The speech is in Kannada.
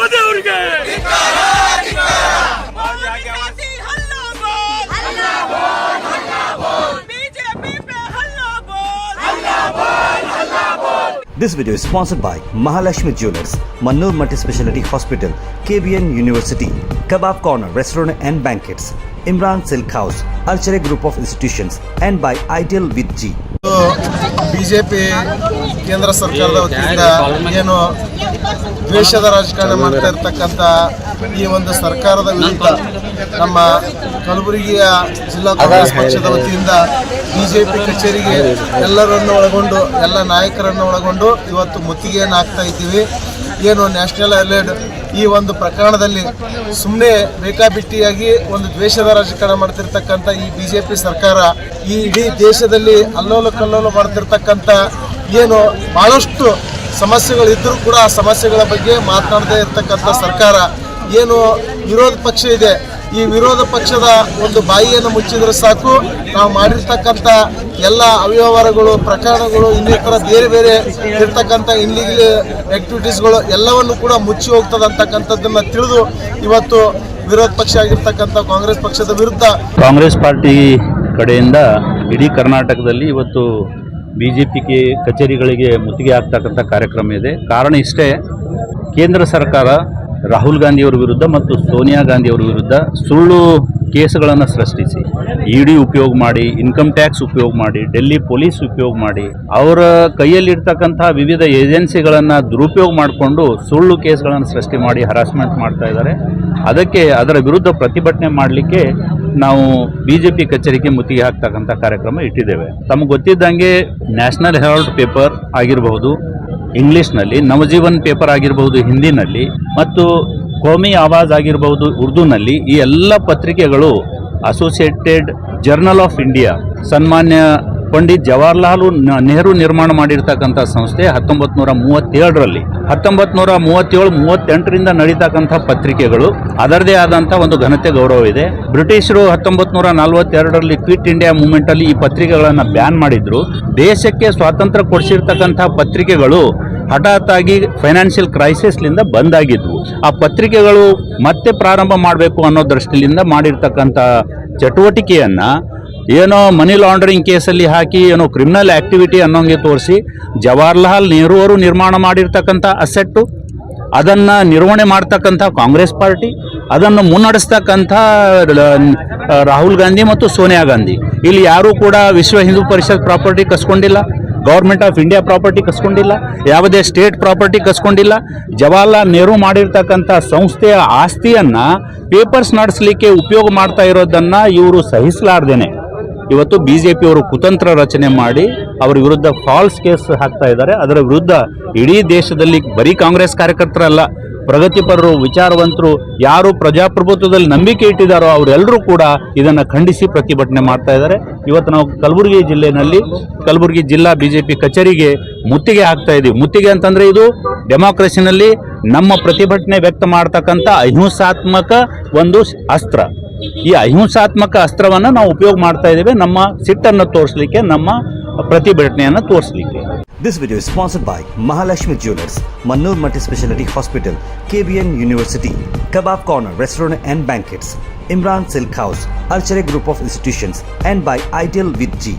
ಮೋದಿ ಅವರಿಗೆ This video is sponsored by Mahalakshmi Jewelers, Mannur Multi-Speciality Hospital, KBN University, Kebab Corner Restaurant and Banquets, Imran Silk House, Archery Group of Institutions, and by Ideal with G. BJP ಕೇಂದ್ರ ಸರ್ಕಾರದ ವತಿಯಿಂದ ಏನು ದ್ವೇಷದ ರಾಜಕಾರಣ ಮಾಡ್ತಾ ಇರ್ತಕ್ಕಂಥ ಈ ಒಂದು ಸರ್ಕಾರದ ವಿರುದ್ಧ ನಮ್ಮ ಕಲಬುರಗಿಯ ಜಿಲ್ಲಾ ಕಾಂಗ್ರೆಸ್ ಪಕ್ಷದ ವತಿಯಿಂದ ಬಿಜೆಪಿ ಕಚೇರಿಗೆ ಎಲ್ಲರನ್ನು ಒಳಗೊಂಡು ಎಲ್ಲ ನಾಯಕರನ್ನು ಒಳಗೊಂಡು ಇವತ್ತು ಮುತ್ತಿಗೆಯನ್ನು ಹಾಕ್ತಾ ಇದ್ದೀವಿ. ಏನು ನ್ಯಾಷನಲ್ ಅಲೈಡ್ ಈ ಒಂದು ಪ್ರಕರಣದಲ್ಲಿ ಸುಮ್ಮನೆ ಬೇಕಾಬಿಟ್ಟಿಯಾಗಿ ಒಂದು ದ್ವೇಷದ ರಾಜಕಾರಣ ಮಾಡ್ತಿರ್ತಕ್ಕಂಥ ಈ ಬಿಜೆಪಿ ಸರ್ಕಾರ ಈ ಇಡೀ ದೇಶದಲ್ಲಿ ಅಲ್ಲೋಲ ಕಲ್ಲೋಲ ಮಾಡ್ತಿರ್ತಕ್ಕಂಥ ಏನು ಭಾಳಷ್ಟು ಸಮಸ್ಯೆಗಳಿದ್ದರೂ ಕೂಡ ಆ ಸಮಸ್ಯೆಗಳ ಬಗ್ಗೆ ಮಾತನಾಡದೇ ಇರ್ತಕ್ಕಂಥ ಸರ್ಕಾರ ಏನು ವಿರೋಧ ಪಕ್ಷ ಇದೆ, ಈ ವಿರೋಧ ಪಕ್ಷದ ಒಂದು ಬಾಯಿಯನ್ನು ಮುಚ್ಚಿದ್ರೆ ಸಾಕು ನಾವು ಮಾಡಿರ್ತಕ್ಕಂಥ ಎಲ್ಲ ಅವ್ಯವಹಾರಗಳು ಪ್ರಕರಣಗಳು ಇನ್ನಿತರ ಬೇರೆ ಬೇರೆ ಇರ್ತಕ್ಕಂಥ ಇನ್ಲೀಗಲ್ ಆಕ್ಟಿವಿಟೀಸ್ಗಳು ಎಲ್ಲವನ್ನು ಕೂಡ ಮುಚ್ಚಿ ಹೋಗ್ತದೆ ಅಂತಕ್ಕಂಥದ್ದನ್ನು ತಿಳಿದು ಇವತ್ತು ವಿರೋಧ ಪಕ್ಷ ಆಗಿರ್ತಕ್ಕಂಥ ಕಾಂಗ್ರೆಸ್ ಪಕ್ಷದ ವಿರುದ್ಧ ಕಾಂಗ್ರೆಸ್ ಪಾರ್ಟಿ ಕಡೆಯಿಂದ ಇಡೀ ಕರ್ನಾಟಕದಲ್ಲಿ ಇವತ್ತು BJP ಕಚೇರಿಗಳಿಗೆ ಮುತ್ತಿಗೆ ಹಾಕ್ತಕ್ಕಂಥ ಕಾರ್ಯಕ್ರಮ ಇದೆ. ಕಾರಣ ಇಷ್ಟೇ, ಕೇಂದ್ರ ಸರ್ಕಾರ ರಾಹುಲ್ ಗಾಂಧಿಯವರ ವಿರುದ್ಧ ಮತ್ತು ಸೋನಿಯಾ ಗಾಂಧಿಯವರ ವಿರುದ್ಧ ಸುಳ್ಳು ಕೇಸುಗಳನ್ನು ಸೃಷ್ಟಿಸಿ ED ಉಪಯೋಗ ಮಾಡಿ, ಇನ್ಕಮ್ ಟ್ಯಾಕ್ಸ್ ಉಪಯೋಗ ಮಾಡಿ, ಡೆಲ್ಲಿ ಪೊಲೀಸ್ ಉಪಯೋಗ ಮಾಡಿ, ಅವರ ಕೈಯಲ್ಲಿರ್ತಕ್ಕಂಥ ವಿವಿಧ ಏಜೆನ್ಸಿಗಳನ್ನು ದುರುಪಯೋಗ ಮಾಡಿಕೊಂಡು ಸುಳ್ಳು ಕೇಸ್ಗಳನ್ನು ಸೃಷ್ಟಿ ಮಾಡಿ ಹರಾಸ್ಮೆಂಟ್ ಮಾಡ್ತಾ ಇದ್ದಾರೆ. ಅದರ ವಿರುದ್ಧ ಪ್ರತಿಭಟನೆ ಮಾಡಲಿಕ್ಕೆ ನಾವು BJP ಕಚೇರಿಗೆ ಮುತ್ತಿಗೆ ಹಾಕ್ತಕ್ಕಂಥ ಕಾರ್ಯಕ್ರಮ ಇಟ್ಟಿದ್ದೇವೆ. ತಮಗೆ ಗೊತ್ತಿದ್ದಂಗೆ ನ್ಯಾಷನಲ್ ಹೆರಾಲ್ಡ್ ಪೇಪರ್ ಆಗಿರಬಹುದು ಇಂಗ್ಲೀಷ್ನಲ್ಲಿ, ನವಜೀವನ್ ಪೇಪರ್ ಆಗಿರಬಹುದು ಹಿಂದಿನಲ್ಲಿ, ಮತ್ತು ಕೋಮಿ ಆವಾಜ್ ಆಗಿರಬಹುದು ಉರ್ದುನಲ್ಲಿ, ಈ ಎಲ್ಲ ಪತ್ರಿಕೆಗಳು ಅಸೋಸಿಯೇಟೆಡ್ ಜರ್ನಲ್ ಆಫ್ ಇಂಡಿಯಾ ಸನ್ಮಾನ್ಯ ಪಂಡಿತ್ ಜವಾಹರ್ಲಾಲ್ ನೆಹರು ನಿರ್ಮಾಣ ಮಾಡಿರ್ತಕ್ಕಂಥ ಸಂಸ್ಥೆ 1937ರಲ್ಲಿ 1937-38ರಿಂದ ನಡೀತಕ್ಕಂಥ ಪತ್ರಿಕೆಗಳು ಅದರದೇ ಆದಂಥ ಒಂದು ಘನತೆ ಗೌರವ ಇದೆ. ಬ್ರಿಟಿಷರು 1942ರಲ್ಲಿ ಕ್ವಿಟ್ ಇಂಡಿಯಾ ಮೂವ್ಮೆಂಟಲ್ಲಿ ಈ ಪತ್ರಿಕೆಗಳನ್ನು ಬ್ಯಾನ್ ಮಾಡಿದ್ರು. ದೇಶಕ್ಕೆ ಸ್ವಾತಂತ್ರ್ಯ ಕೊಡಿಸಿರ್ತಕ್ಕಂಥ ಪತ್ರಿಕೆಗಳು ಹಠಾತ್ ಆಗಿ ಫೈನಾನ್ಷಿಯಲ್ ಕ್ರೈಸಿಸ್ಲಿಂದ ಬಂದಾಗಿದ್ವು. ಆ ಪತ್ರಿಕೆಗಳು ಮತ್ತೆ ಪ್ರಾರಂಭ ಮಾಡಬೇಕು ಅನ್ನೋ ದೃಷ್ಟಿಯಿಂದ ಮಾಡಿರ್ತಕ್ಕಂಥ ಚಟುವಟಿಕೆಯನ್ನು ಏನೋ ಮನಿ ಲಾಂಡ್ರಿಂಗ್ ಕೇಸಲ್ಲಿ ಹಾಕಿ ಏನೋ ಕ್ರಿಮಿನಲ್ ಆ್ಯಕ್ಟಿವಿಟಿ ಅನ್ನೋಂಗೆ ತೋರಿಸಿ ಜವಾಹರ್ಲಾಲ್ ನೆಹರು ಅವರು ನಿರ್ಮಾಣ ಮಾಡಿರ್ತಕ್ಕಂಥ ಅಸೆಟ್ಟು ಅದನ್ನು ನಿರ್ವಹಣೆ ಮಾಡ್ತಕ್ಕಂಥ ಕಾಂಗ್ರೆಸ್ ಪಾರ್ಟಿ, ಅದನ್ನು ಮುನ್ನಡೆಸ್ತಕ್ಕಂಥ ರಾಹುಲ್ ಗಾಂಧಿ ಮತ್ತು ಸೋನಿಯಾ ಗಾಂಧಿ, ಇಲ್ಲಿ ಯಾರೂ ಕೂಡ ವಿಶ್ವ ಹಿಂದೂ ಪರಿಷತ್ ಪ್ರಾಪರ್ಟಿ ಕಸ್ಕೊಂಡಿಲ್ಲ, ಗೌರ್ಮೆಂಟ್ ಆಫ್ ಇಂಡಿಯಾ ಪ್ರಾಪರ್ಟಿ ಕಸ್ಕೊಂಡಿಲ್ಲ, ಯಾವುದೇ ಸ್ಟೇಟ್ ಪ್ರಾಪರ್ಟಿ ಕಸ್ಕೊಂಡಿಲ್ಲ. ಜವಾಹರ್ಲಾಲ್ ನೆಹರು ಮಾಡಿರ್ತಕ್ಕಂಥ ಸಂಸ್ಥೆಯ ಆಸ್ತಿಯನ್ನು ಪೇಪರ್ಸ್ ನಡೆಸಲಿಕ್ಕೆ ಉಪಯೋಗ ಮಾಡ್ತಾ ಇರೋದನ್ನು ಇವರು ಸಹಿಸಲಾರ್ದೇನೆ ಇವತ್ತು BJPಯವರು ಕುತಂತ್ರ ರಚನೆ ಮಾಡಿ ಅವರ ವಿರುದ್ಧ ಫಾಲ್ಸ್ ಕೇಸ್ ಹಾಕ್ತಾ ಇದ್ದಾರೆ. ಅದರ ವಿರುದ್ಧ ಇಡೀ ದೇಶದಲ್ಲಿ ಬರೀ ಕಾಂಗ್ರೆಸ್ ಕಾರ್ಯಕರ್ತರಲ್ಲ, ಪ್ರಗತಿಪರರು, ವಿಚಾರವಂತರು, ಯಾರು ಪ್ರಜಾಪ್ರಭುತ್ವದಲ್ಲಿ ನಂಬಿಕೆ ಇಟ್ಟಿದ್ದಾರೋ ಅವರೆಲ್ಲರೂ ಕೂಡ ಇದನ್ನು ಖಂಡಿಸಿ ಪ್ರತಿಭಟನೆ ಮಾಡ್ತಾ ಇದ್ದಾರೆ. ಇವತ್ತು ನಾವು ಕಲಬುರಗಿ ಜಿಲ್ಲೆಯಲ್ಲಿ ಕಲಬುರಗಿ ಜಿಲ್ಲಾ BJP ಕಚೇರಿಗೆ ಮುತ್ತಿಗೆ ಹಾಕ್ತಾ ಇದ್ದೀವಿ. ಮುತ್ತಿಗೆ ಅಂತಂದರೆ ಇದು ಡೆಮಾಕ್ರಸಿನಲ್ಲಿ ನಮ್ಮ ಪ್ರತಿಭಟನೆ ವ್ಯಕ್ತ ಮಾಡ್ತಕ್ಕಂಥ ಅಹಿಂಸಾತ್ಮಕ ಒಂದು ಅಸ್ತ್ರ. ಈ ಅಹಿಂಸಾತ್ಮಕ ಅಸ್ತ್ರವನ್ನು ನಾವು ಉಪಯೋಗ ಮಾಡ್ತಾ ಇದ್ದೇವೆ ನಮ್ಮ ಸಿಟ್ಟನ್ನು ತೋರಿಸಲಿಕ್ಕೆ, ನಮ್ಮ ಪ್ರತಿಭಟನೆಯನ್ನು ತೋರಿಸಲಿಕ್ಕೆ. This video is sponsored by Mahalakshmi Jewelers, Mannur Multi-Speciality Hospital, KBN University, Kebab Corner Restaurant and Banquets, Imran Silk House, Archery Group of Institutions, and by Ideal with G.